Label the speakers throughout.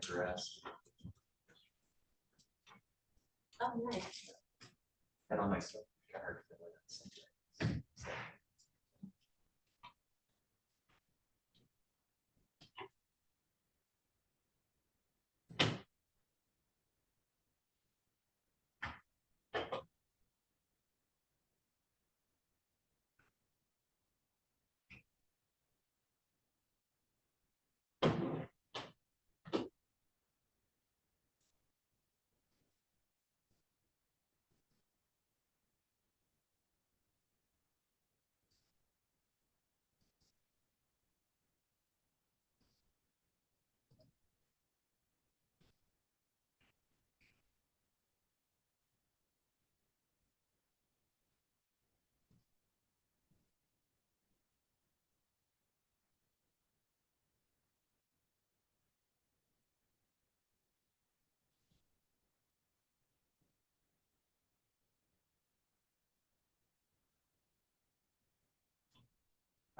Speaker 1: cardiac arrest.
Speaker 2: Oh, nice.
Speaker 1: Had all my stuff in the car.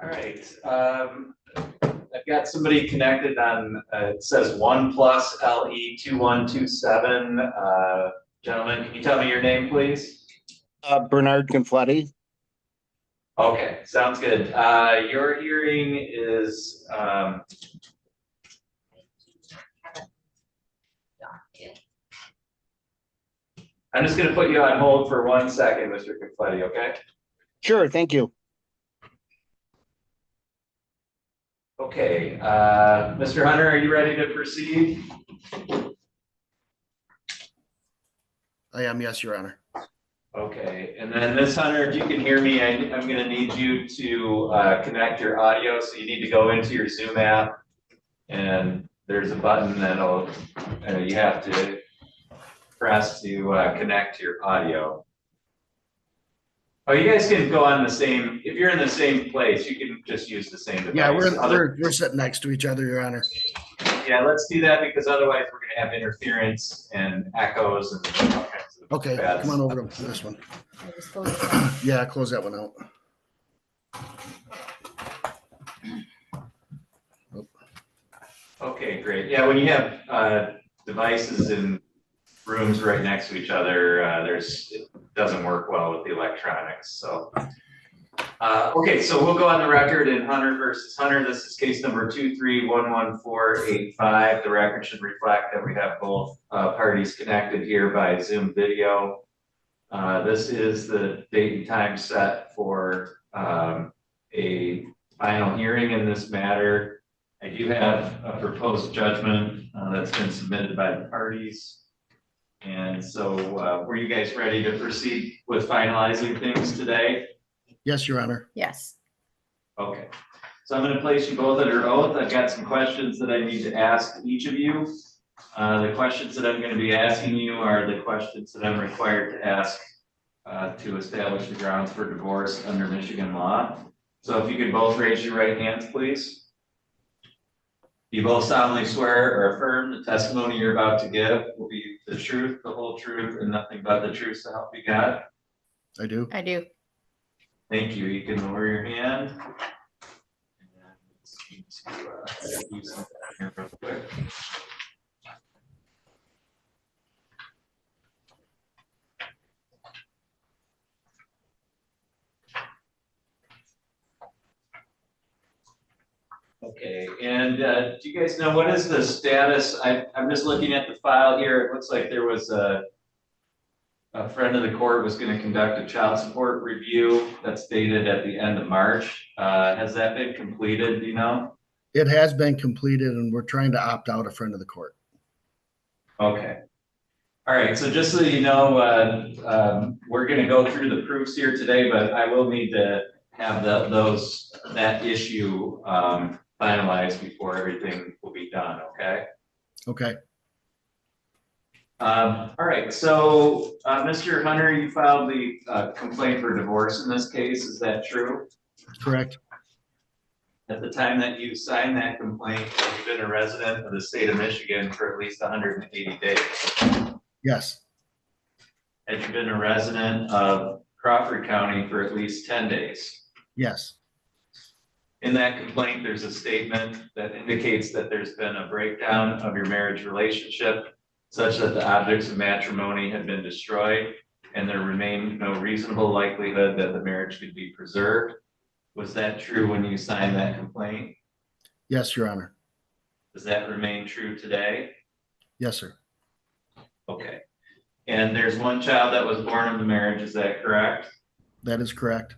Speaker 1: All right, I've got somebody connected on, it says 1+ LE2127. Gentlemen, can you tell me your name, please?
Speaker 3: Bernard Confletti.
Speaker 1: Okay, sounds good. Your hearing is, I'm just gonna put you on hold for 1 second, Mr. Confletti, okay?
Speaker 3: Sure, thank you.
Speaker 1: Okay, Mr. Hunter, are you ready to proceed?
Speaker 4: I am, yes, Your Honor.
Speaker 1: Okay, and then Ms. Hunter, if you can hear me, I'm gonna need you to connect your audio, so you need to go into your Zoom app, and there's a button that'll, you have to press to connect to your audio. Oh, you guys can go on the same, if you're in the same place, you can just use the same device.
Speaker 4: Yeah, we're sitting next to each other, Your Honor.
Speaker 1: Yeah, let's do that, because otherwise we're gonna have interference and echoes and all kinds of
Speaker 4: Okay,
Speaker 1: bad
Speaker 4: come on over
Speaker 1: stuff.
Speaker 4: to this one.
Speaker 2: I just closed it out.
Speaker 4: Yeah, close that one out.
Speaker 1: Okay, great. Yeah, when you have devices in rooms right next to each other, it doesn't work well with the electronics, so. Okay, so we'll go on the record in Hunter versus Hunter. This is case number 2311485. The record should reflect that we have both parties connected here by Zoom video. This is the date and time set for a final hearing in this matter. I do have a proposed judgment that's been submitted by the parties. And so were you guys ready to proceed with finalizing things today?
Speaker 4: Yes, Your Honor.
Speaker 2: Yes.
Speaker 1: Okay, so I'm going to place you both under oath. I've got some questions that I need to ask each of you. The questions that I'm going to be asking you are the questions that I'm required to ask to establish the grounds for divorce under Michigan law. So if you could both raise your right hands, please. Do you both solemnly swear or affirm the testimony you're about to give will be the truth, the whole truth, and nothing but the truth, so help you God?
Speaker 4: I do.
Speaker 2: I do.
Speaker 1: Thank you. You can lower your hand. Use that here real quick. Okay, and do you guys know what is the status? I'm just looking at the file here. It looks like there was a friend of the court was going to conduct a child support review that's dated at the end of March. Has that been completed, do you know?
Speaker 4: It has been completed and we're trying to opt out a friend of the court.
Speaker 1: Okay. All right, so just so you know, we're going to go through the proofs here today, but I will need to have that issue finalized before everything will be done, okay?
Speaker 4: Okay.
Speaker 1: All right, so Mr. Hunter, you filed the complaint for divorce in this case, is that true?
Speaker 4: Correct.
Speaker 1: At the time that you signed that complaint, have you been a resident of the state of Michigan for at least 180 days?
Speaker 4: Yes.
Speaker 1: Have you been a resident of Crawford County for at least 10 days?
Speaker 4: Yes.
Speaker 1: In that complaint, there's a statement that indicates that there's been a breakdown of your marriage relationship such that the objects of matrimony have been destroyed and there remained no reasonable likelihood that the marriage could be preserved. Was that true when you signed that complaint?
Speaker 4: Yes, Your Honor.
Speaker 1: Does that remain true today?
Speaker 4: Yes, sir.
Speaker 1: Okay. And there's one child that was born in the marriage, is that correct?
Speaker 4: That is correct.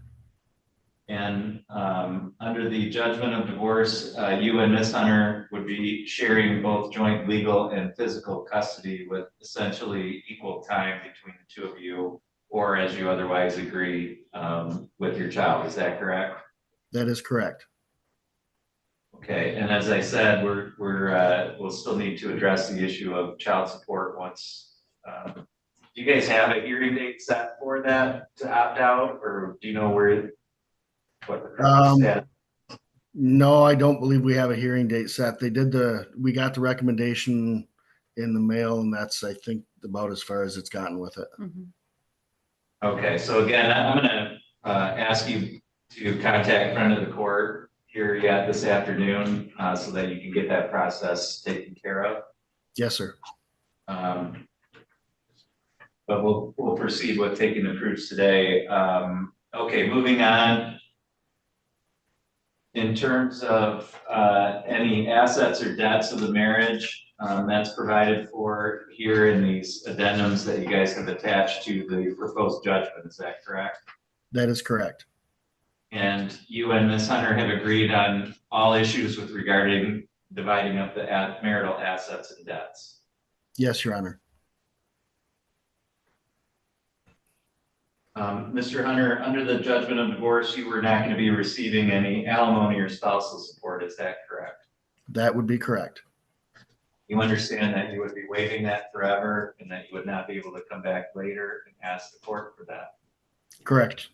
Speaker 1: And under the judgment of divorce, you and Miss Hunter would be sharing both joint legal and physical custody with essentially equal time between the two of you, or as you otherwise agree with your child. Is that correct?
Speaker 4: That is correct.
Speaker 1: Okay. And as I said, we'll still need to address the issue of child support once. Do you guys have a hearing date set for that to opt out, or do you know what the current status?
Speaker 4: No, I don't believe we have a hearing date set. We got the recommendation in the mail, and that's, I think, about as far as it's gotten with it.
Speaker 2: Mhm.
Speaker 1: Okay, so again, I'm gonna ask you to contact friend of the court here yet this afternoon, so that you can get that process taken care of.
Speaker 4: Yes, sir.
Speaker 1: But we'll proceed with taking the proofs today. Okay, moving on. In terms of any assets or debts of the marriage, that's provided for here in these addendums that you guys have attached to the proposed judgment. Is that correct?
Speaker 4: That is correct.
Speaker 1: And you and Ms. Hunter have agreed on all issues with regarding dividing up the marital assets and debts.
Speaker 4: Yes, Your Honor.
Speaker 1: Mr. Hunter, under the judgment of divorce, you were not going to be receiving any alimony or spousal support. Is that correct?
Speaker 4: That would be correct.
Speaker 1: You understand that you would be waiving that forever and that you would not be able to come back later and ask the court for that.
Speaker 4: Correct.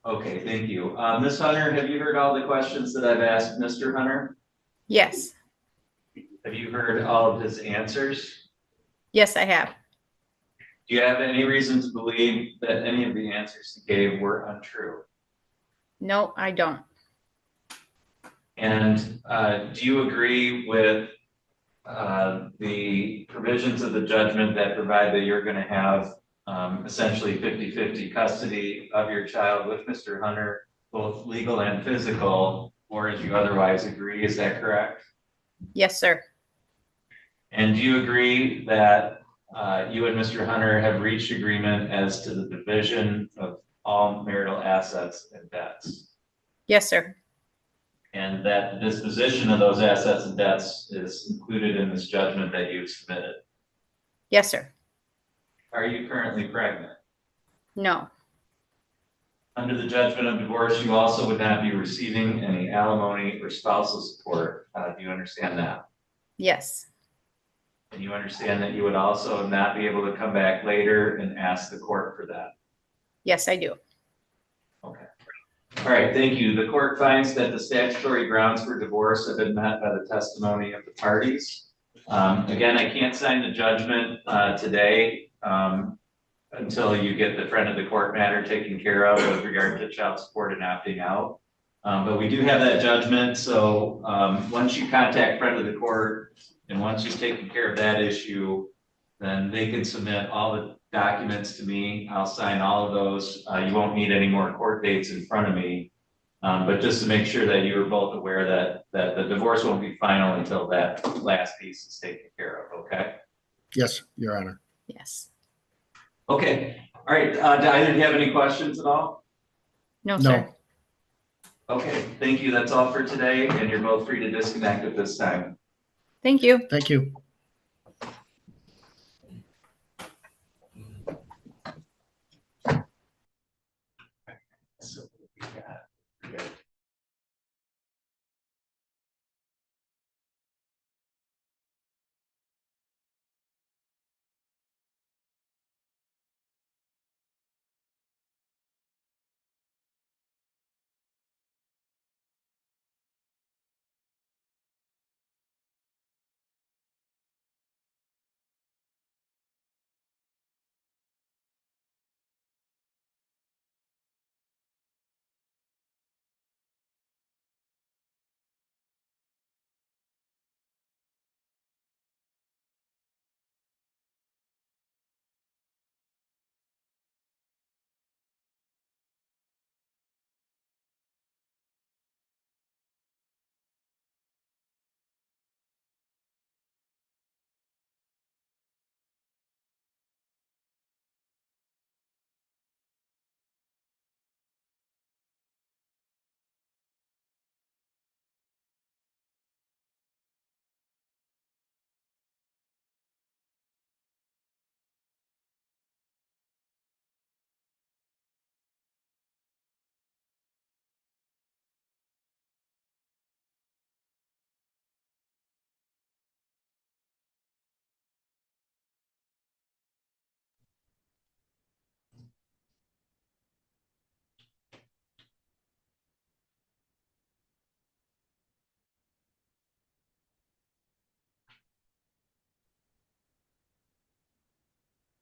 Speaker 1: Okay, thank you. Ms. Hunter, have you heard all the questions that I've asked Mr. Hunter?
Speaker 2: Yes,
Speaker 1: Have you heard all of his answers?
Speaker 2: yes, I have.
Speaker 1: Do you have any reason to believe that any of the answers he gave were untrue?
Speaker 2: No, I don't.
Speaker 1: And do you agree with the provisions of the judgment that provide that you're going to have essentially 50-50 custody of your child with Mr. Hunter, both legal and physical, or as you otherwise agree? Is that correct?
Speaker 2: Yes, sir.
Speaker 1: And do you agree that you and Mr. Hunter have reached agreement as to the division of all marital assets and debts?
Speaker 2: Yes, sir.
Speaker 1: And that the disposition of those assets and debts is included in this judgment that you've submitted?
Speaker 2: Yes, sir.
Speaker 1: Are you currently pregnant?
Speaker 2: No.
Speaker 1: Under the judgment of divorce, you also would not be receiving any alimony or spousal support. Do you understand that?
Speaker 2: Yes.
Speaker 1: And you understand that you would also not be able to come back later and ask the court for that?
Speaker 2: Yes, I do.
Speaker 1: Okay. All right, thank you. The court finds that the statutory grounds for divorce have been met by the testimony of the parties. Again, I can't sign the judgment today until you get the friend of the court matter taken care of with regard to child support and opting out. But we do have that judgment. So once you contact friend of the court and once you've taken care of that issue, then they can submit all the documents to me. I'll sign all of those. You won't need any more court dates in front of me. But just to make sure that you are both aware that the divorce won't be final until that last piece is taken care of, okay?
Speaker 4: Yes, Your Honor.
Speaker 2: Yes.
Speaker 1: Okay, all right. Do either of you have any questions at all?
Speaker 2: No,
Speaker 4: No.
Speaker 2: sir.
Speaker 1: Okay, thank you. That's all for today, and you're both free to disconnect at this time.
Speaker 2: Thank you.
Speaker 4: Thank you.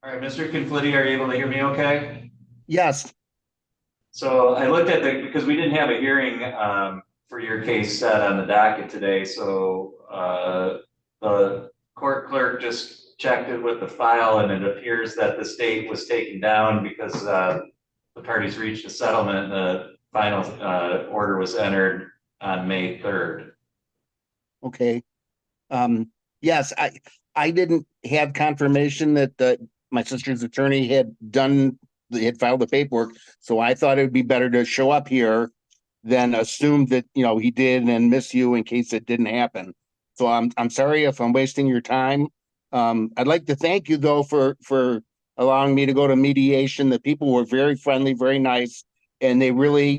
Speaker 1: All right, Mr. Conflitti, are you able to hear me okay?
Speaker 3: Yes,
Speaker 1: So I looked at because we didn't have a hearing for your case set on the docket today, so the court clerk just checked it with the file and it appears that the state was taken down because the parties reached a settlement. The final order was entered on May 3rd.
Speaker 3: okay. Yes, I didn't have confirmation that my sister's attorney had filed the paperwork, so I thought it would be better to show up here than assume that, he did and miss you in case it didn't happen. So I'm sorry if I'm wasting your time. I'd like to thank you though for allowing me to go to mediation. The people were very friendly, very nice, and they really,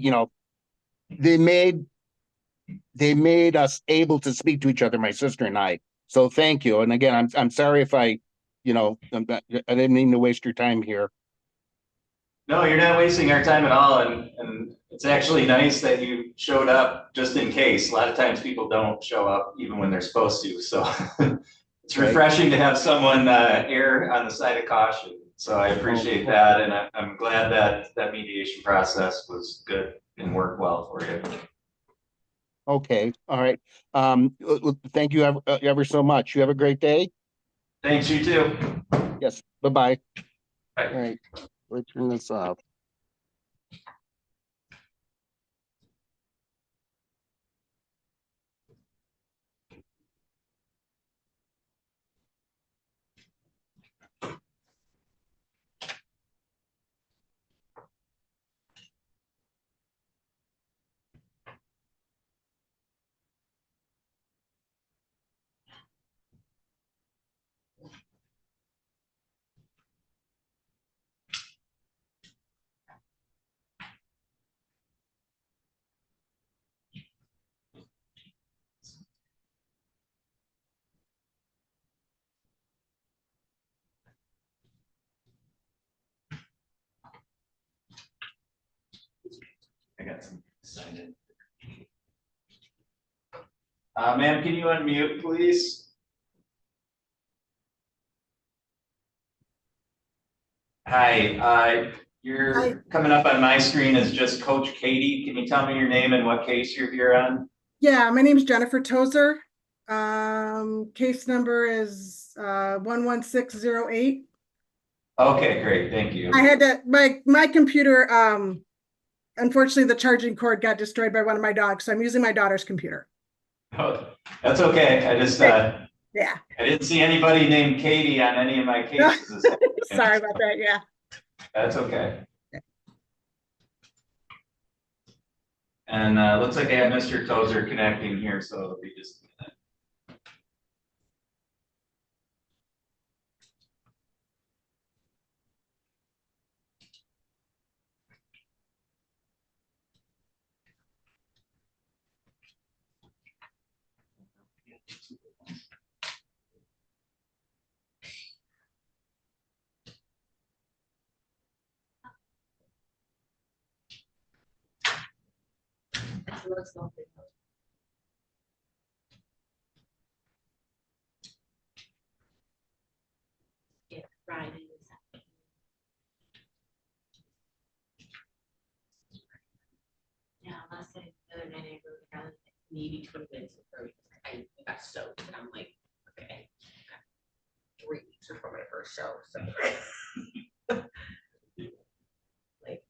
Speaker 3: they made us able to speak to each other, my sister and I. So thank you. And again, I'm sorry if I didn't mean to waste your time here.
Speaker 1: No, you're not wasting our time at all, and it's actually nice that you showed up just in case. A lot of times people don't show up even when they're supposed to, so it's
Speaker 3: Right.
Speaker 1: refreshing to have someone err on the side of caution. So I appreciate that, and I'm glad that that mediation process was good and worked well for you.
Speaker 3: Okay, all right. Thank you ever so much. You have a great day.
Speaker 1: Thanks, you too.
Speaker 3: Yes, bye-bye.
Speaker 1: Bye.
Speaker 3: All right, let's turn this off.
Speaker 1: I got some excited. Ma'am, can you unmute, please? Hi, you're
Speaker 5: Hi.
Speaker 1: coming up on my screen as just Coach Katie. Can you tell me your name and what case you're here on?
Speaker 5: Yeah, my name is Jennifer Tozer. Case number is 11608.
Speaker 1: Okay, great, thank you.
Speaker 5: I had to my computer, unfortunately the charging cord got destroyed by one of my dogs, so I'm using my daughter's computer.
Speaker 1: Oh, that's okay. I just
Speaker 5: Yeah.
Speaker 1: I didn't see anybody named Katie on any of my cases.
Speaker 5: Sorry about that. Yeah.
Speaker 1: That's okay. And looks like I have Mr. Tozer connecting here, so it'll be just a minute.
Speaker 6: Yeah, Friday. Yeah, last night, the other night I wrote down maybe 20 minutes before I got soaked, and I'm like, okay, got 3 weeks before my first show, so. Like,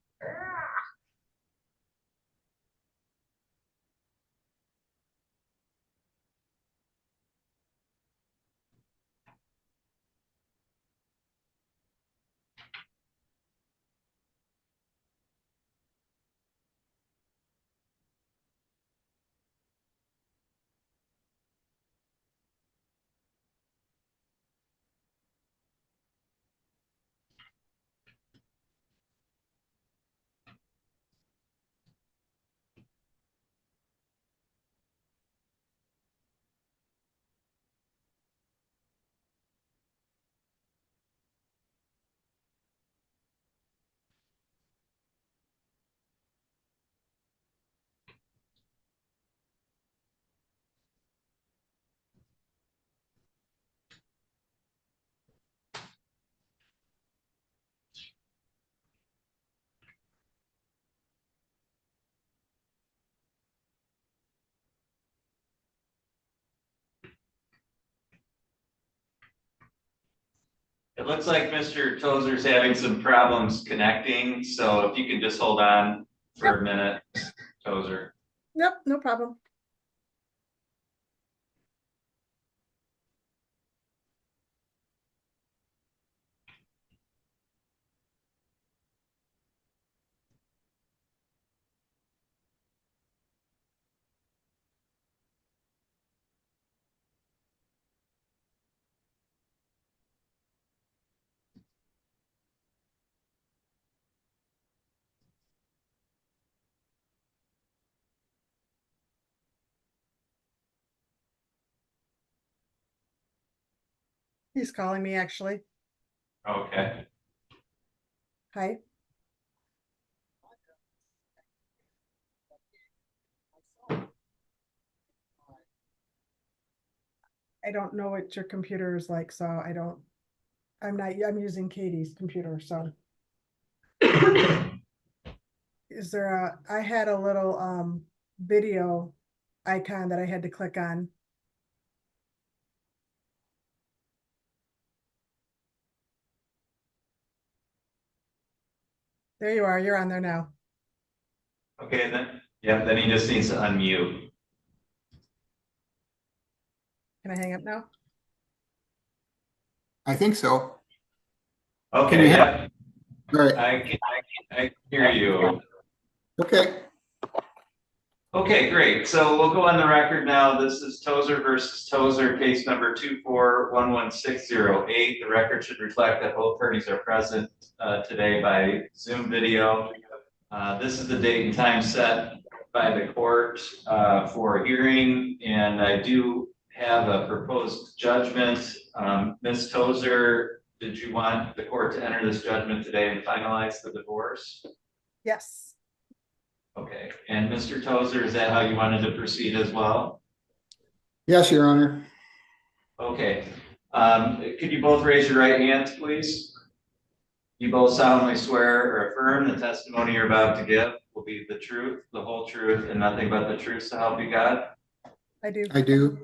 Speaker 1: It looks like Mr. Tozer's having some problems connecting, so if you can just hold on for a minute, Tozer.
Speaker 5: Yep, no problem. He's calling me actually.
Speaker 1: Okay.
Speaker 5: Hi. I don't know what your computer is like, so I'm using Katie's computer, so. I had a little video icon that I had to click on. There you are, you're on there now.
Speaker 1: Okay, then, yeah, then he just needs to unmute.
Speaker 5: Can I hang up now?
Speaker 7: I think so.
Speaker 1: Okay,
Speaker 7: you
Speaker 1: yeah,
Speaker 7: All right.
Speaker 1: I can hear you.
Speaker 7: Okay.
Speaker 1: Okay, great. So we'll go on the record now. This is Tozer versus Tozer, case number 2411608. The record should reflect that both parties are present today by Zoom video. This is the date and time set by the court for a hearing, and I do have a proposed judgment. Ms. Tozer, did you want the court to enter this judgment today and finalize the divorce?
Speaker 5: Yes.
Speaker 1: Okay, and Mr. Tozer, is that how you wanted to proceed as well?
Speaker 7: Yes, Your Honor.
Speaker 1: Okay, could you both raise your right hands, please? You both solemnly swear or affirm the testimony you're about to give will be the truth, the whole truth, and nothing but the truth, so help you God?
Speaker 5: I do.
Speaker 7: I do.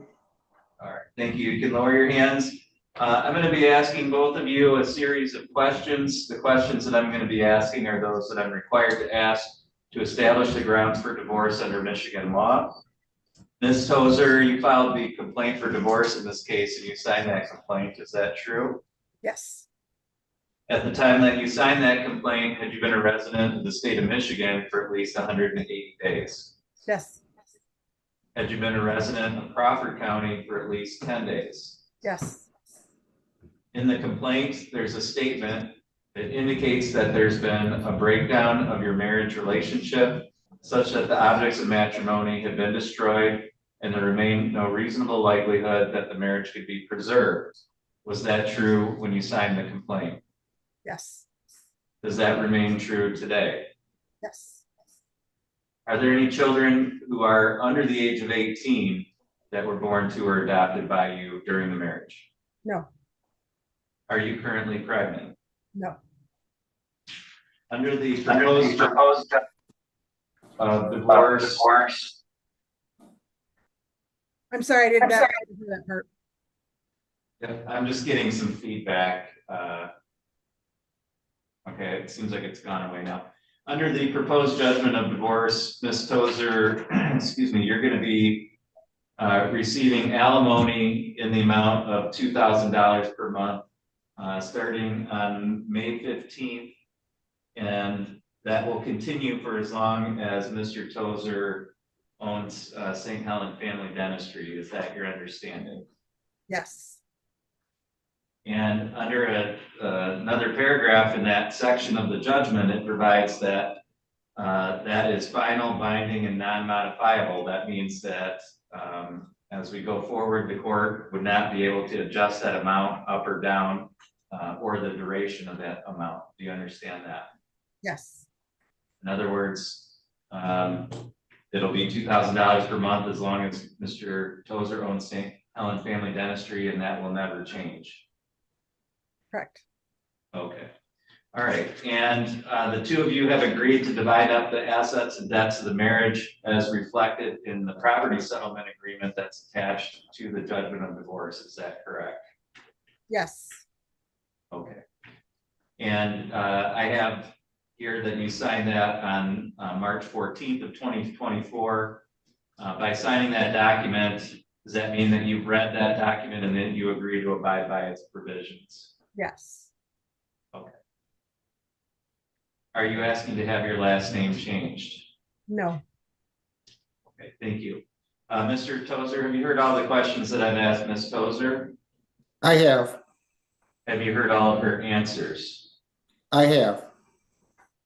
Speaker 1: All right, thank you. You can lower your hands. I'm going to be asking both of you a series of questions. The questions that I'm going to be asking are those that I'm required to ask to establish the grounds for divorce under Michigan law. Ms. Tozer, you filed the complaint for divorce in this case, and you signed that complaint. Is that true?
Speaker 5: Yes.
Speaker 1: At the time that you signed that complaint, had you been a resident of the state of Michigan for at least 180 days?
Speaker 5: Yes.
Speaker 1: Had you been a resident of Crawford County for at least 10 days?
Speaker 5: Yes.
Speaker 1: In the complaint, there's a statement that indicates that there's been a breakdown of your marriage relationship such that the objects of matrimony have been destroyed and there remained no reasonable likelihood that the marriage could be preserved. Was that true when you signed the complaint?
Speaker 5: Yes.
Speaker 1: Does that remain true today?
Speaker 5: Yes.
Speaker 1: Are there any children who are under the age of 18 that were born to or adopted by you during the marriage?
Speaker 5: No.
Speaker 1: Are you currently pregnant?
Speaker 5: No.
Speaker 1: Under the proposed divorce.
Speaker 5: I'm sorry, I didn't hear that part.
Speaker 1: Yeah, I'm just getting some feedback. Okay, it seems like it's gone away now. Under the proposed judgment of divorce, Ms. Tozer, excuse me, you're going to be receiving alimony in the amount of $2,000 per month, starting on May 15th. And that will continue for as long as Mr. Tozer owns St. Helen Family Dentistry. Is that your understanding?
Speaker 5: Yes.
Speaker 1: And under another paragraph in that section of the judgment, it provides that that is final, binding, and non-modifiable. That means that as we go forward, the court would not be able to adjust that amount up or down or the duration of that amount. Do you understand that?
Speaker 5: Yes.
Speaker 1: In other words, it'll be $2,000 per month as long as Mr. Tozer owns St. Helen Family Dentistry, and that will never change.
Speaker 5: Correct.
Speaker 1: Okay. All right. And the two of you have agreed to divide up the assets and debts of the marriage as reflected in the property settlement agreement that's attached to the judgment of divorce. Is that correct?
Speaker 5: Yes.
Speaker 1: Okay. And I have here that you signed that on March 14th of 2024. By signing that document, does that mean that you've read that document and then you agree to abide by its provisions?
Speaker 5: Yes.
Speaker 1: Are you asking to have your last name changed?
Speaker 5: No.
Speaker 1: Okay, thank you. Mr. Tozer, have you heard all the questions that I've asked Ms. Tozer?
Speaker 7: I have.
Speaker 1: Have you heard all of her answers?
Speaker 7: I have.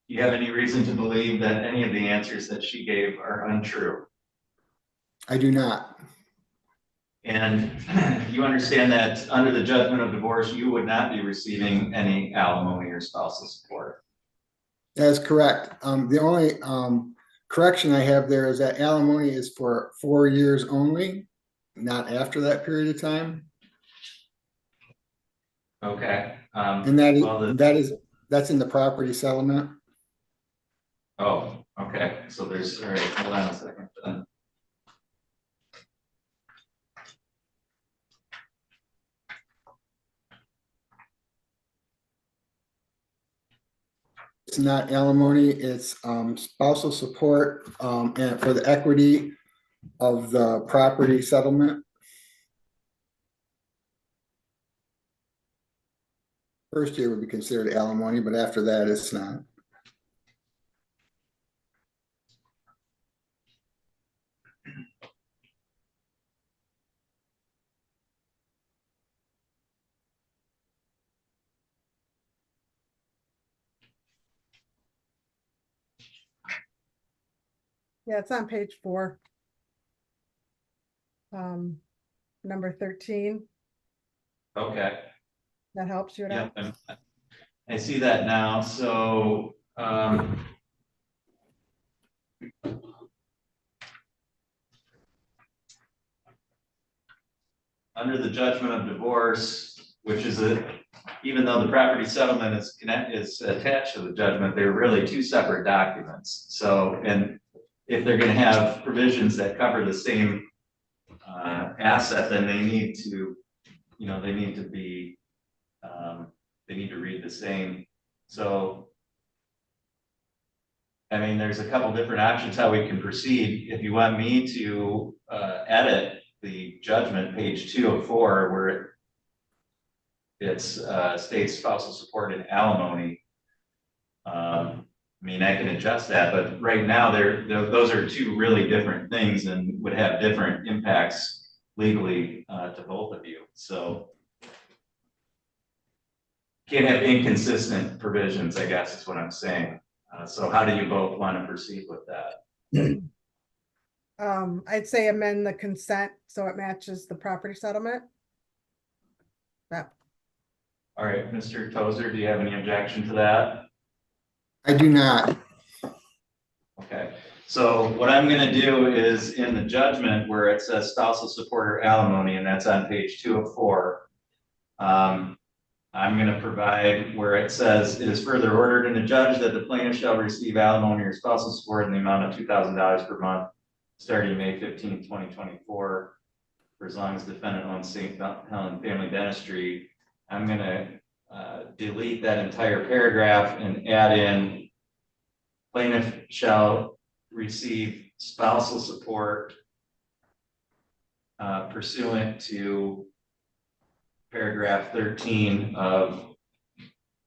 Speaker 1: Do you have any reason to believe that any of the answers that she gave are untrue?
Speaker 7: I do not.
Speaker 1: And you understand that under the judgment of divorce, you would not be receiving any alimony or spousal support?
Speaker 7: That is correct. The only correction I have there is that alimony is for 4 years only, not after that period of time.
Speaker 1: Okay.
Speaker 7: And
Speaker 1: well,
Speaker 7: that's in the property settlement.
Speaker 1: Oh, okay. So there's, all right, hold on a second then.
Speaker 7: It's not alimony, it's spousal support and for the equity of the property settlement. First year would be considered alimony, but after that, it's not.
Speaker 5: Yeah, it's on page 4. Number 13.
Speaker 1: Okay.
Speaker 5: That helps you at all?
Speaker 1: Yep. I see that now. So, under the judgment of divorce, which is even though the property settlement is attached to the judgment, they're really two separate documents. So, and if they're going to have provisions that cover the same asset, then they need to, they need to be, they need to read the same. So, I mean, there's a couple different options how we can proceed. If you want me to edit the judgment, page 204, where it's states spousal support and alimony. I mean, I can adjust that, but right now those are two really different things and would have different impacts legally to both of you. So can't have inconsistent provisions, I guess is what I'm saying. So how do you both want to proceed with that?
Speaker 5: I'd say amend the consent so it matches the property settlement. Yeah.
Speaker 1: All right, Mr. Tozer, do you have any objection to that?
Speaker 7: I do not.
Speaker 1: Okay, so what I'm gonna do is in the judgment where it says spousal support or alimony, and that's on page 204. I'm gonna provide where it says it is further ordered in the judge that the plaintiff shall receive alimony or spousal support in the amount of $2,000 per month, starting May 15, 2024, for as long as the defendant owns St. Helen Family Dentistry. I'm gonna delete that entire paragraph and add in plaintiff shall receive spousal support pursuant to paragraph 13 of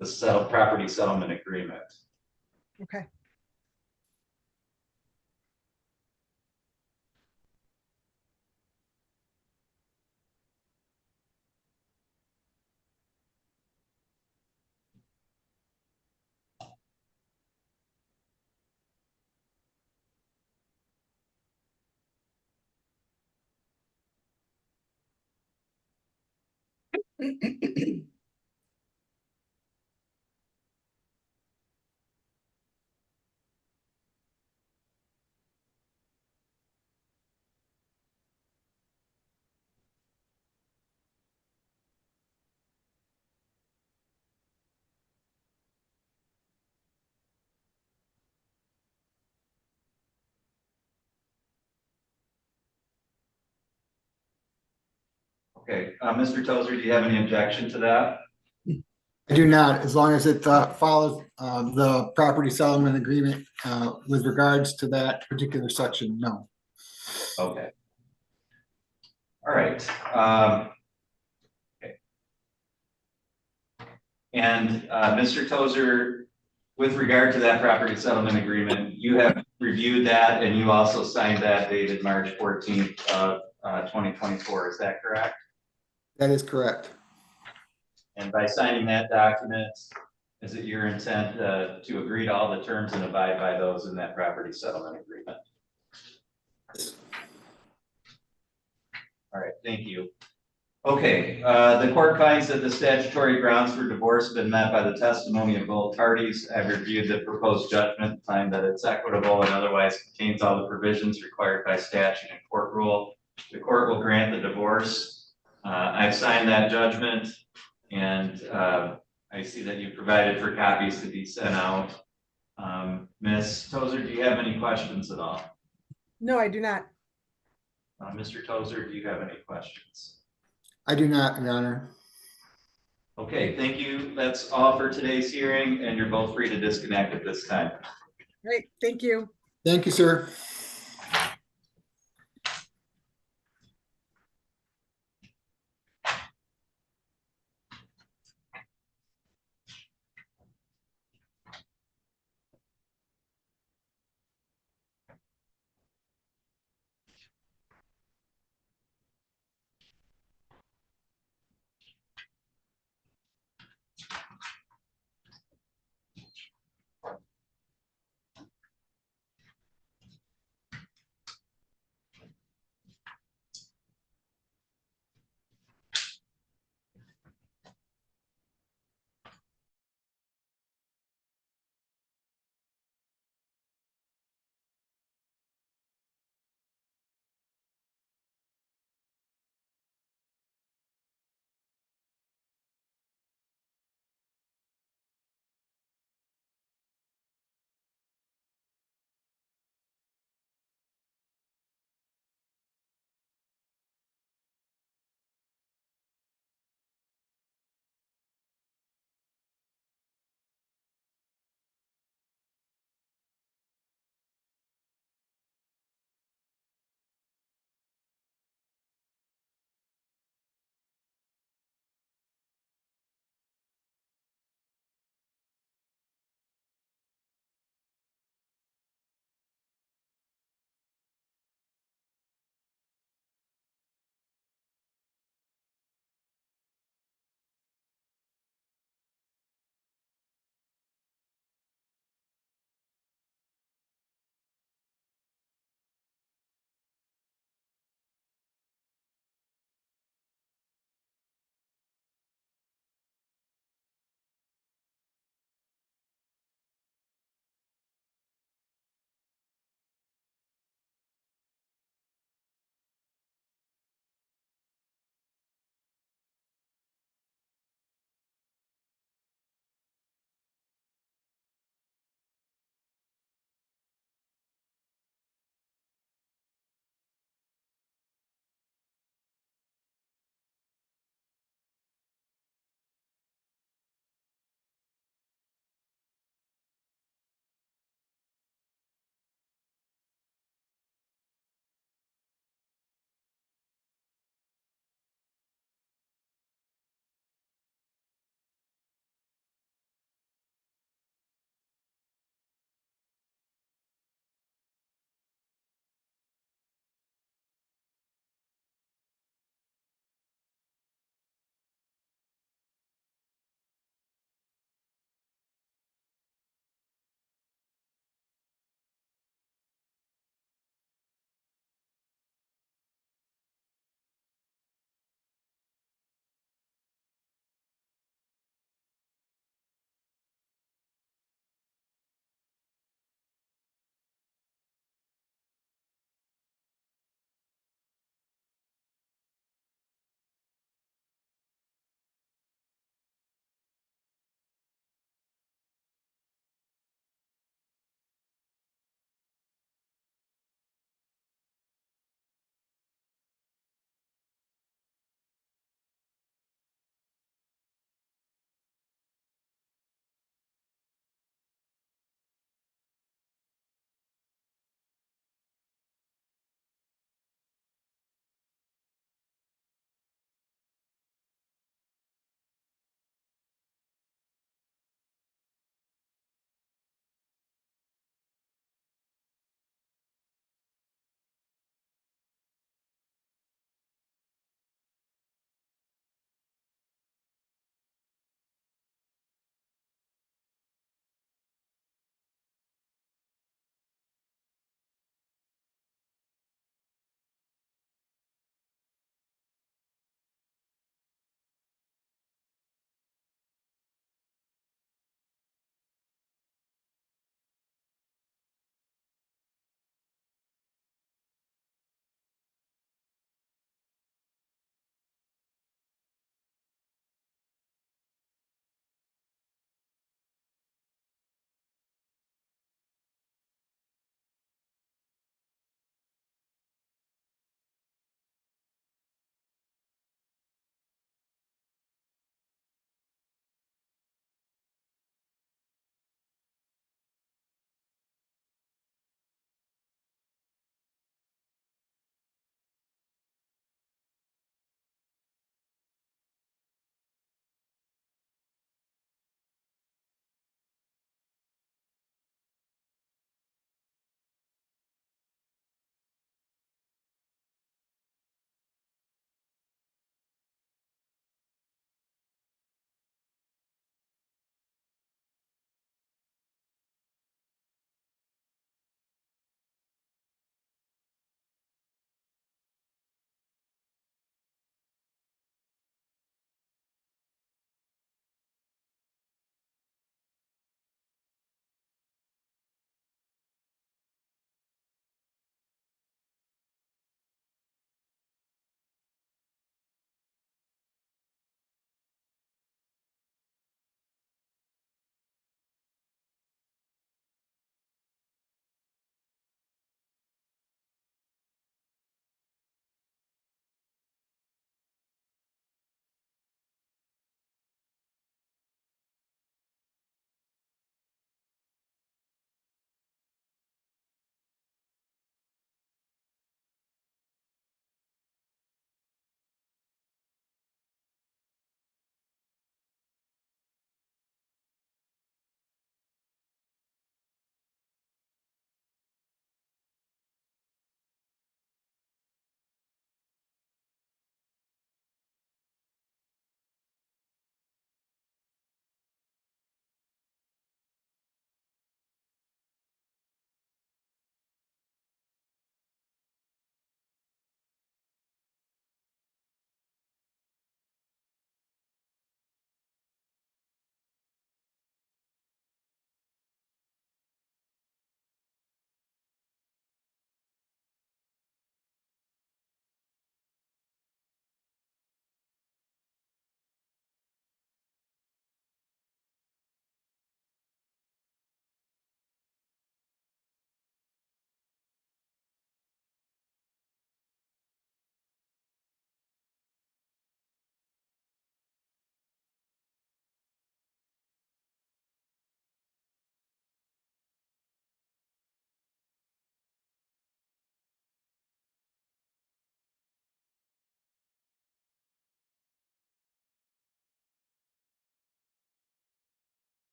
Speaker 1: the property settlement agreement.
Speaker 5: Okay.
Speaker 1: Okay, Mr. Tozer, do you have any objection to that?
Speaker 7: I do not, as long as it follows the property settlement agreement with regards to that particular section, no.
Speaker 1: Okay. All right. Okay. And Mr. Tozer, with regard to that property settlement agreement, you have reviewed that and you also signed that dated March 14th of 2024. Is that correct?
Speaker 7: That is correct.
Speaker 1: And by signing that document, is it your intent to agree to all the terms and abide by those in that property settlement agreement? All right, thank you. Okay, the court finds that the statutory grounds for divorce have been met by the testimony of both parties. I've reviewed the proposed judgment, find that it's equitable and otherwise contains all the provisions required by statute and court rule. The court will grant the divorce. I've signed that judgment, and I see that you provided for copies to be sent out. Ms. Tozer, do you have any questions at all?
Speaker 5: No, I do not.
Speaker 1: Mr. Tozer, do you have any questions?
Speaker 7: I do not, Your Honor.
Speaker 1: Okay, thank you. That's all for today's hearing, and you're both free to disconnect at this time.
Speaker 5: Great, thank you.
Speaker 7: Thank you, sir.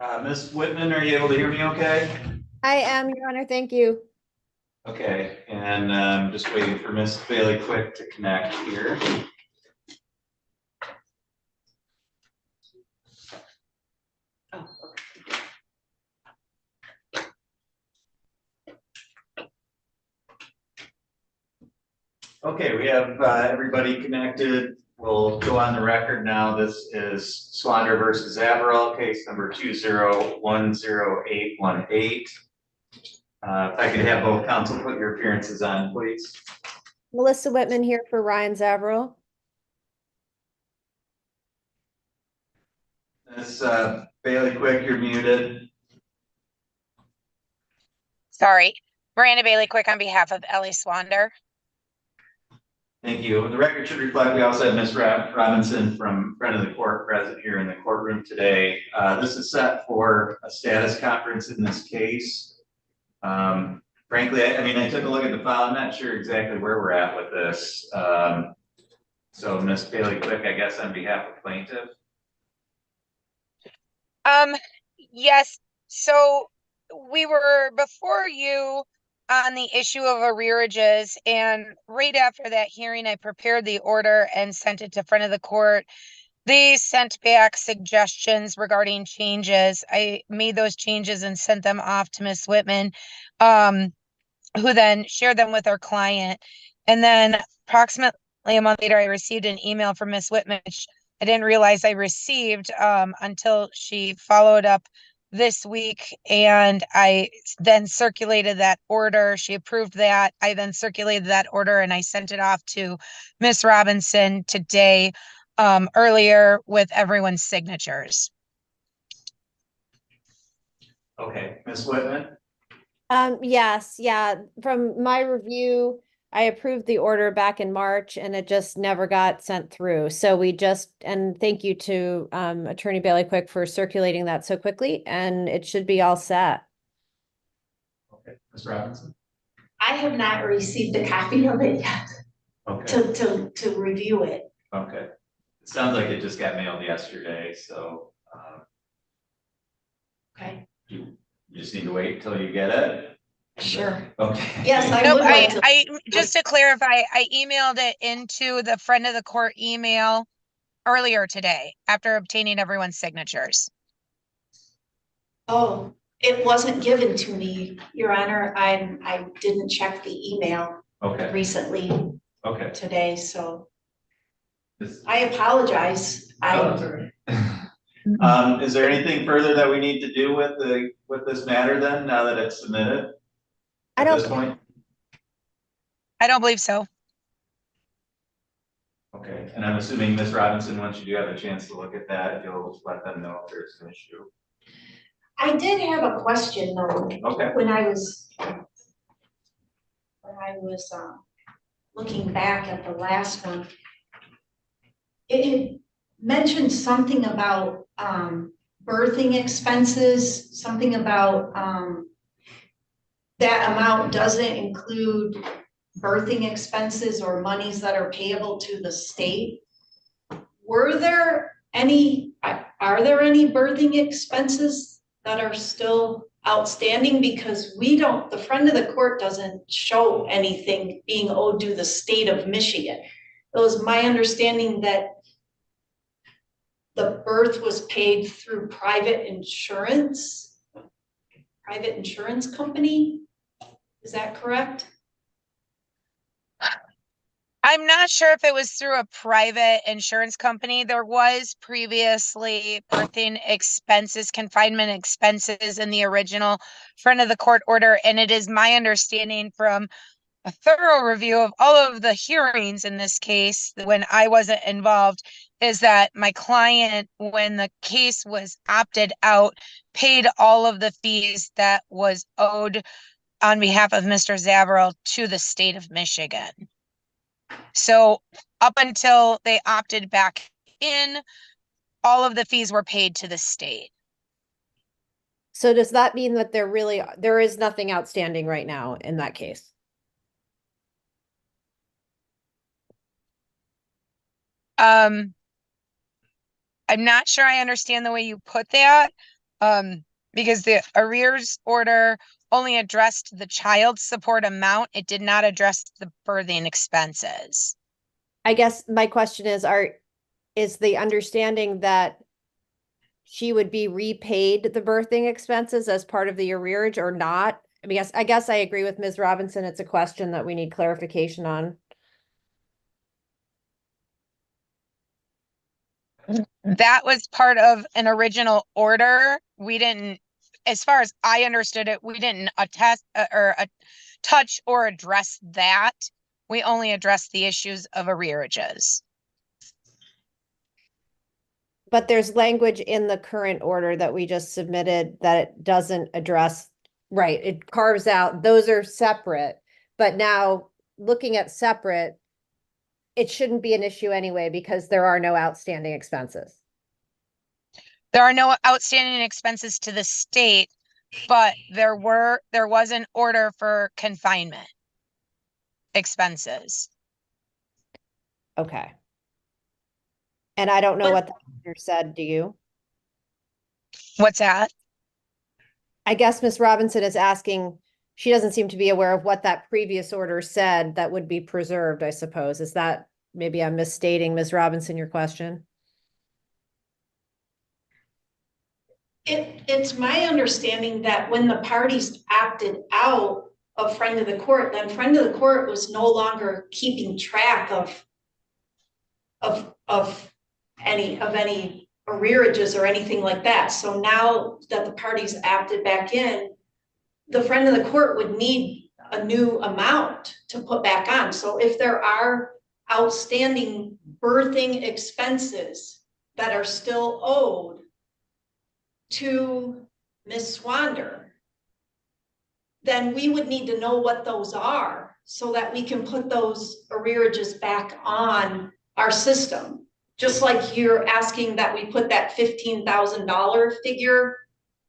Speaker 1: Ms. Whitman, are you able to hear me okay?
Speaker 8: I am, Your Honor. Thank you.
Speaker 1: Okay, and just waiting for Ms. Bailey Quick to connect here.
Speaker 6: Oh,
Speaker 1: Okay, we have everybody connected. We'll go on the record now. This is Swander versus Zaval, case number 2010818. If I could have both counsel put your appearances on, please.
Speaker 8: Melissa Whitman here for Ryan Zaval.
Speaker 1: Ms. Bailey Quick, you're muted.
Speaker 9: Sorry. Miranda Bailey Quick on behalf of Alli Swander.
Speaker 1: Thank you. The record should reflect, we also have Ms. Robinson from front of the court present here in the courtroom today. This is set for a status conference in this case. Frankly, I mean, I took a look at the file. I'm not sure exactly where we're at with this. So Ms. Bailey Quick, I guess on behalf of plaintiff.
Speaker 9: Yes. So we were before you on the issue of arrearages, and right after that hearing, I prepared the order and sent it to front of the court. They sent back suggestions regarding changes. I made those changes and sent them off to Ms. Whitman, who then shared them with our client. And then approximately a month later, I received an email from Ms. Whitman, which I didn't realize I received until she followed up this week. And I then circulated that order. She approved that. I then circulated that order and I sent it off to Ms. Robinson today, earlier with everyone's signatures.
Speaker 1: Okay, Ms. Whitman.
Speaker 8: Yes, yeah. From my review, I approved the order back in March and it just never got sent through. So and thank you to Attorney Bailey Quick for circulating that so quickly, and it should be all set.
Speaker 1: Okay, Ms. Robinson.
Speaker 6: I have not received a copy of it yet
Speaker 1: Okay.
Speaker 6: to review it.
Speaker 1: Okay. It sounds like it just got mailed yesterday, so
Speaker 6: Okay,
Speaker 1: you just need to wait until you get it.
Speaker 6: sure.
Speaker 1: Okay.
Speaker 6: Yes, I
Speaker 9: Nope,
Speaker 6: would like to.
Speaker 9: I just to clarify, I emailed it into the friend of the court email earlier today after obtaining everyone's signatures.
Speaker 6: Oh, it wasn't given to me, Your Honor. I didn't check the email
Speaker 1: Okay.
Speaker 6: recently
Speaker 1: Okay.
Speaker 6: today, so
Speaker 1: This-
Speaker 6: I apologize.
Speaker 1: Oh, that's all right. Is there anything further that we need to do with this matter then, now that it's submitted?
Speaker 8: I
Speaker 1: At
Speaker 8: don't
Speaker 1: this point?
Speaker 9: I don't believe so.
Speaker 1: Okay, and I'm assuming Ms. Robinson, once you do have a chance to look at that, you'll let them know if there's an issue.
Speaker 6: I did have a question though.
Speaker 1: Okay.
Speaker 6: When I was looking back at the last one, it had mentioned something about birthing expenses, something about that amount doesn't include birthing expenses or monies that are payable to the state. Are there any birthing expenses that are still outstanding? Because the friend of the court doesn't show anything being owed to the state of Michigan. It was my understanding that the birth was paid through private insurance company. Is that correct?
Speaker 9: I'm not sure if it was through a private insurance company. There was previously birthing expenses, confinement expenses in the original front of the court order. And it is my understanding from a thorough review of all of the hearings in this case, when I wasn't involved, is that my client, when the case was opted out, paid all of the fees that was owed on behalf of Mr. Zaval to the state of Michigan. So up until they opted back in, all of the fees were paid to the state.
Speaker 8: So does that mean that there is nothing outstanding right now in that case?
Speaker 9: I'm not sure I understand the way you put that. Because the arrears order only addressed the child support amount. It did not address the birthing expenses.
Speaker 8: I guess my question is the understanding that she would be repaid the birthing expenses as part of the arrearage or not? I guess I agree with Ms. Robinson. It's a question that we need clarification on.
Speaker 9: That was part of an original order. We didn't, as far as I understood it, we didn't touch or address that. We only addressed the issues of arrearages.
Speaker 8: But there's language in the current order that we just submitted that it doesn't address, right? It carves out, those are separate. But now looking at separate, it shouldn't be an issue anyway because there are no outstanding expenses.
Speaker 9: There are no outstanding expenses to the state, but there was an order for confinement expenses.
Speaker 8: Okay. And I don't know
Speaker 6: But-
Speaker 8: what the order said, do you?
Speaker 9: What's that?
Speaker 8: I guess Ms. Robinson is asking, she doesn't seem to be aware of what that previous order said that would be preserved, I suppose. Is that, maybe I'm misstating, Ms. Robinson, your question?
Speaker 6: It's my understanding that when the parties opted out of friend of the court, then friend of the court was no longer keeping track of any arrearages or anything like that. So now that the parties opted back in, the friend of the court would need a new amount to put back on. So if there are outstanding birthing expenses that are still owed to Ms. Swander, then we would need to know what those are so that we can put those arrearages back on our system. Just like you're asking that we put that $15,000 figure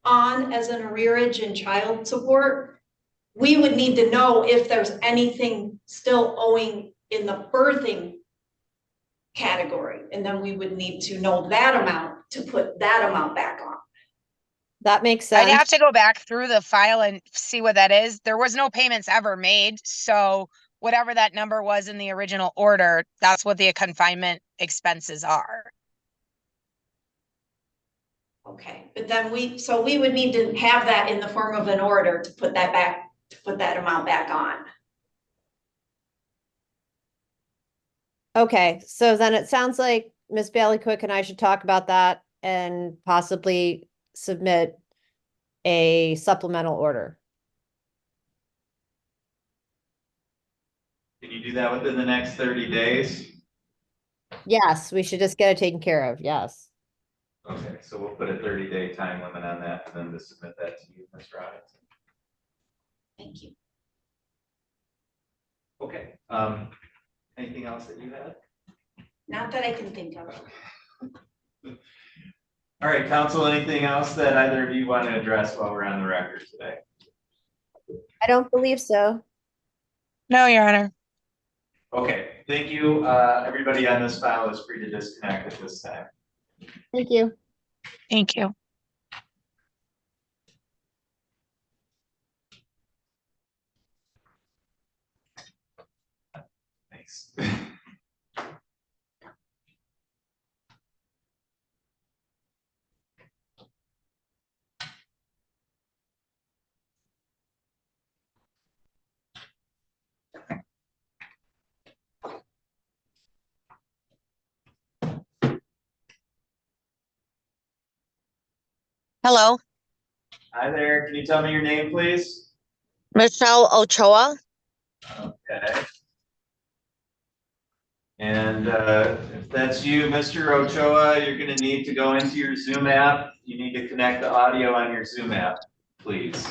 Speaker 6: on as an arrearage in child support, we would need to know if there's anything still owing in the birthing category. And then we would need to know that amount to put that amount back on.
Speaker 8: That makes
Speaker 9: I'd have
Speaker 8: sense.
Speaker 9: to go back through the file and see what that is. There was no payments ever made, so whatever that number was in the original order, that's what the confinement expenses are.
Speaker 6: Okay, but then we would need to have that in the form of an order to put that amount back on.
Speaker 8: Okay, so then it sounds like Ms. Bailey Quick and I should talk about that and possibly submit a supplemental order.
Speaker 1: Can you do that within the next 30 days?
Speaker 8: Yes, we should just get it taken care of, yes.
Speaker 1: Okay, so we'll put a 30-day time limit on that and then to submit that to you, Ms. Robinson.
Speaker 6: Thank you.
Speaker 1: Okay, anything else that you had?
Speaker 6: Not that I can think of.
Speaker 1: All right, council, anything else that either of you want to address while we're on the record today?
Speaker 8: I don't believe so.
Speaker 9: No, Your Honor.
Speaker 1: Okay, thank you. Everybody on this file is free to disconnect at this time.
Speaker 8: Thank you.
Speaker 9: Thank you.
Speaker 1: Thanks.
Speaker 10: Hello,
Speaker 1: Hi there, can you tell me your name, please?
Speaker 10: Michelle Ochoa.
Speaker 1: Okay. And if that's you, Mr. Ochoa, you're gonna need to go into your Zoom app. You need to connect the audio on your Zoom app, please.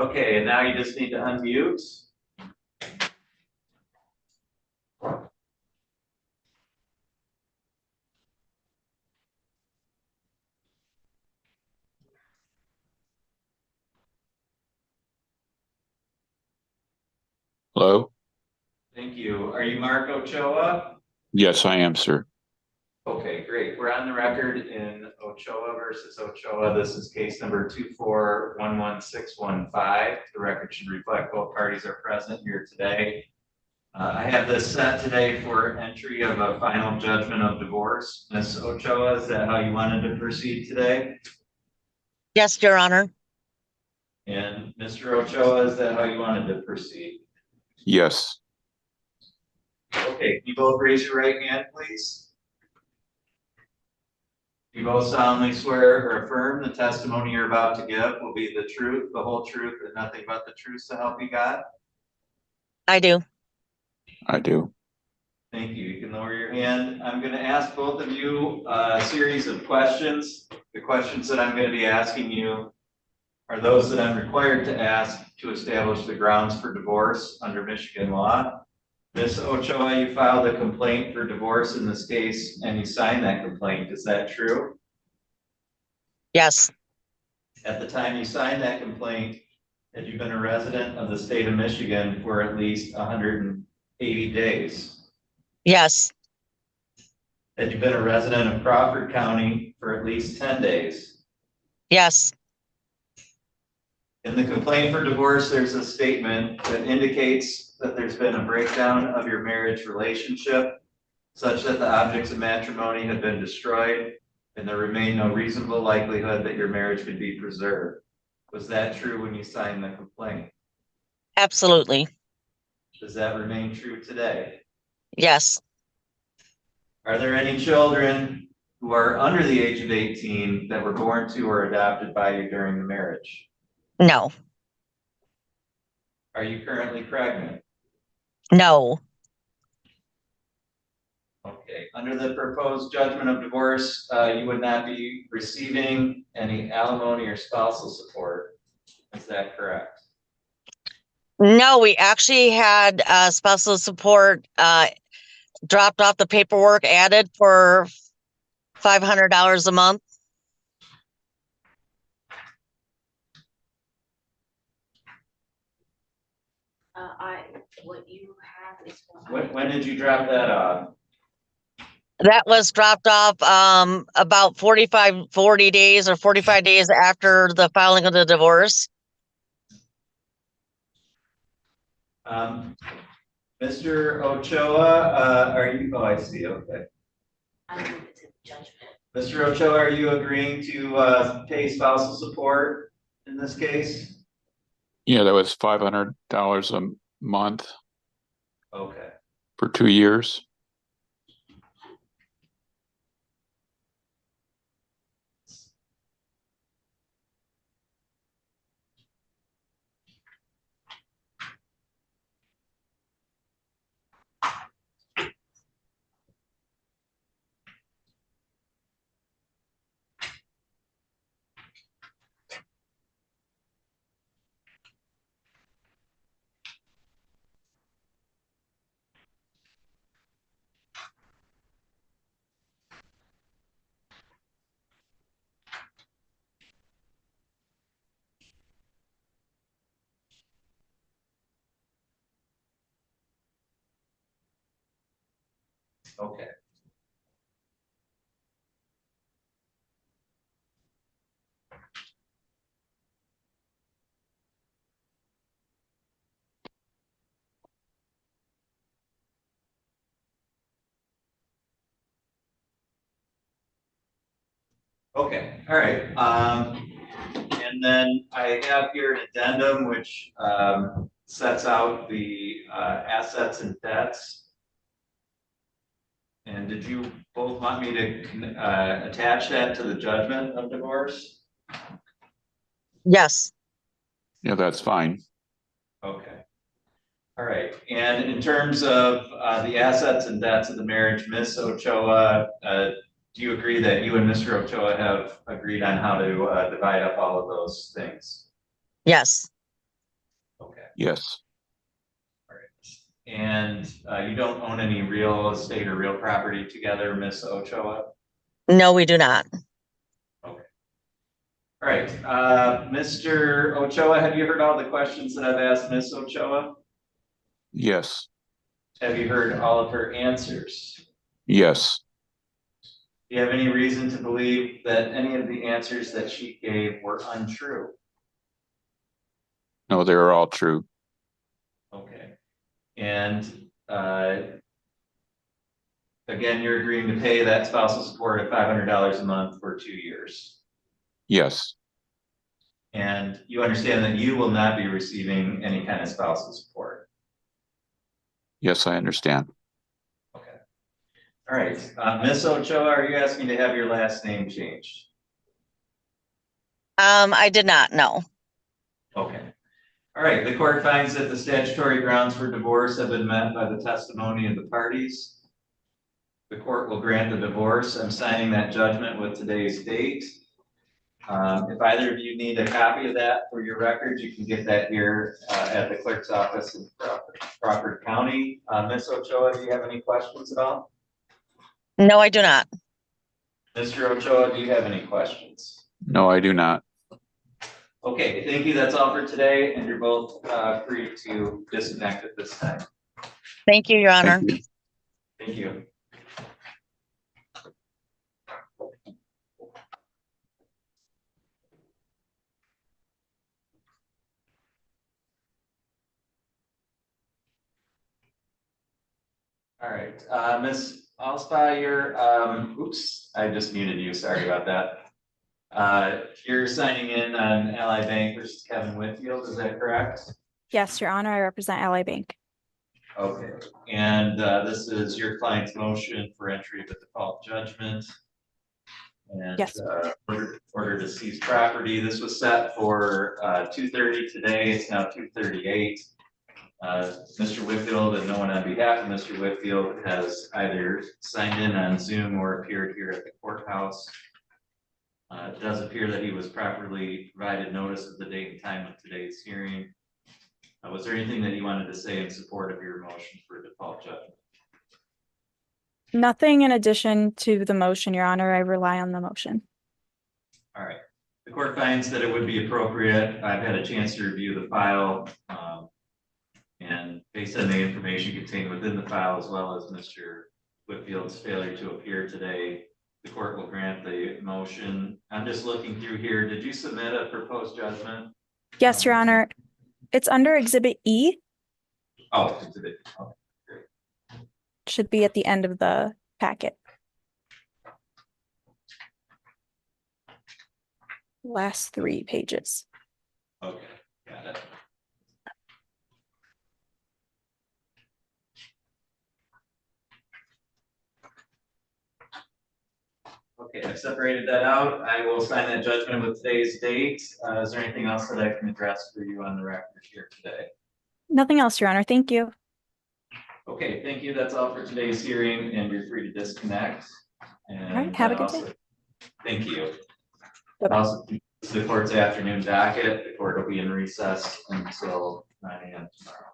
Speaker 1: Okay, and now you just need to unmute.
Speaker 11: Hello?
Speaker 1: Thank you. Are you Mark Ochoa?
Speaker 11: Yes, I am, sir.
Speaker 1: Okay, great. We're on the record in Ochoa versus Ochoa. This is case number 2411615. The record should reflect both parties are present here today. I have this set today for entry of a final judgment of divorce. Ms. Ochoa, is that how you wanted to proceed today?
Speaker 10: Yes, Your Honor.
Speaker 1: And Mr. Ochoa, is that how you wanted to proceed?
Speaker 11: Yes,
Speaker 1: Okay, can you both raise your right hand, please? You both solemnly swear or affirm the testimony you're about to give will be the truth, the whole truth, and nothing but the truth to help you God?
Speaker 10: I do.
Speaker 11: I do.
Speaker 1: Thank you. You can lower your hand. I'm going to ask both of you a series of questions. The questions that I'm going to be asking you are those that I'm required to ask to establish the grounds for divorce under Michigan law. Ms. Ochoa, you filed a complaint for divorce in this case, and you signed that complaint. Is that true?
Speaker 10: Yes.
Speaker 1: At the time you signed that complaint, had you been a resident of the state of Michigan for at least 180 days?
Speaker 10: Yes.
Speaker 1: Had you been a resident of Crawford County for at least 10 days?
Speaker 10: Yes.
Speaker 1: In the complaint for divorce, there's a statement that indicates that there's been a breakdown of your marriage relationship such that the objects of matrimony have been destroyed and there remained no reasonable likelihood that your marriage could be preserved. Was that true when you signed the complaint?
Speaker 10: Absolutely.
Speaker 1: Does that remain true today?
Speaker 10: Yes.
Speaker 1: Are there any children who are under the age of 18 that were born to or adopted by you during the marriage?
Speaker 10: No.
Speaker 1: Are you currently pregnant?
Speaker 10: No.
Speaker 1: Okay, under the proposed judgment of divorce, you would not be receiving any alimony or spousal support. Is that correct?
Speaker 10: No, we actually had spousal support dropped off the paperwork added for $500 a month.
Speaker 6: What you have is.
Speaker 1: When did you drop that off?
Speaker 10: That was dropped off about 40 days or 45 days after the filing of the divorce.
Speaker 1: Mr. Ochoa, are you, oh, I see, okay. Mr. Ochoa, are you agreeing to pay spousal support in this case?
Speaker 11: Yeah, that was $500 a month
Speaker 1: Okay.
Speaker 11: for 2 years.
Speaker 1: Okay. Okay, all right. And then I have here an addendum which sets out the assets and debts. And did you both want me to attach that to the judgment of divorce?
Speaker 10: Yes.
Speaker 11: Yeah, that's fine.
Speaker 1: Okay. All right. And in terms of the assets and debts of the marriage, Ms. Ochoa, do you agree that you and Mr. Ochoa have agreed on how to divide up all of those things?
Speaker 10: Yes.
Speaker 1: Okay.
Speaker 11: Yes.
Speaker 1: All right. And you don't own any real estate or real property together, Miss Ochoa?
Speaker 10: No, we do not.
Speaker 1: Okay. All right. Mr. Ochoa, have you heard all the questions that I've asked Miss Ochoa?
Speaker 11: Yes.
Speaker 1: Have you heard all of her answers?
Speaker 11: Yes.
Speaker 1: Do you have any reason to believe that any of the answers that she gave were untrue?
Speaker 11: No, they are all true.
Speaker 1: Okay. And again, you're agreeing to pay that spousal support of $500 a month for 2 years.
Speaker 11: Yes.
Speaker 1: And you understand that you will not be receiving any kind of spousal support.
Speaker 11: Yes, I understand.
Speaker 1: Okay. All right. Ms. Ochoa, are you asking to have your last name changed?
Speaker 10: I did not, no.
Speaker 1: Okay. All right. The court finds that the statutory grounds for divorce have been met by the testimony of the parties. The court will grant the divorce. I'm signing that judgment with today's date. If either of you need a copy of that for your records, you can get that here at the clerk's office in Crawford County. Ms. Ochoa, do you have any questions at all?
Speaker 10: No, I do not.
Speaker 1: Mr. Ochoa, do you have any questions?
Speaker 11: No, I do not.
Speaker 1: Okay, thank you. That's all for today, and you're both free to disconnect at this time.
Speaker 10: Thank you, Your Honor.
Speaker 11: Thank you.
Speaker 1: Thank you. All right, Ms. Alspire, oops, I just muted you. Sorry about that. You're signing in on Alli Bank versus Kevin Whitfield, is that correct?
Speaker 12: Yes, Your Honor, I represent Alli Bank.
Speaker 1: Okay, and this is your client's motion for entry of a default judgment. And
Speaker 12: Yes.
Speaker 1: Order to seize property. This was set for 2:30 today. It's now 2:38. Mr. Whitfield and no one on behalf of Mr. Whitfield has either signed in on Zoom or appeared here at the courthouse. It does appear that he was properly provided notice of the date and time of today's hearing. Was there anything that you wanted to say in support of your motion for default judgment?
Speaker 12: Nothing in addition to the motion, Your Honor. I rely on the motion.
Speaker 1: All right. The court finds that it would be appropriate. I've had a chance to review the file. And based on the information contained within the file, as well as Mr. Whitfield's failure to appear today, the court will grant the motion. I'm just looking through here. Did you submit a proposed judgment?
Speaker 12: Yes, Your Honor. It's under Exhibit E.
Speaker 1: Oh, exhibit. Okay, great.
Speaker 12: Should be at the end of the packet. Last 3 pages.
Speaker 1: Okay, got it. Okay, I've separated that out. I will sign that judgment with today's date. Is there anything else that I can address for you on the record here today?
Speaker 12: Nothing else, Your Honor. Thank you.
Speaker 1: Okay, thank you. That's all for today's hearing, and you're free to disconnect. And
Speaker 12: All right, have a good day.
Speaker 1: Thank you.
Speaker 12: Bye-bye.
Speaker 1: Also, the court's afternoon docket. The court will be in recess until 9 a.m. tomorrow.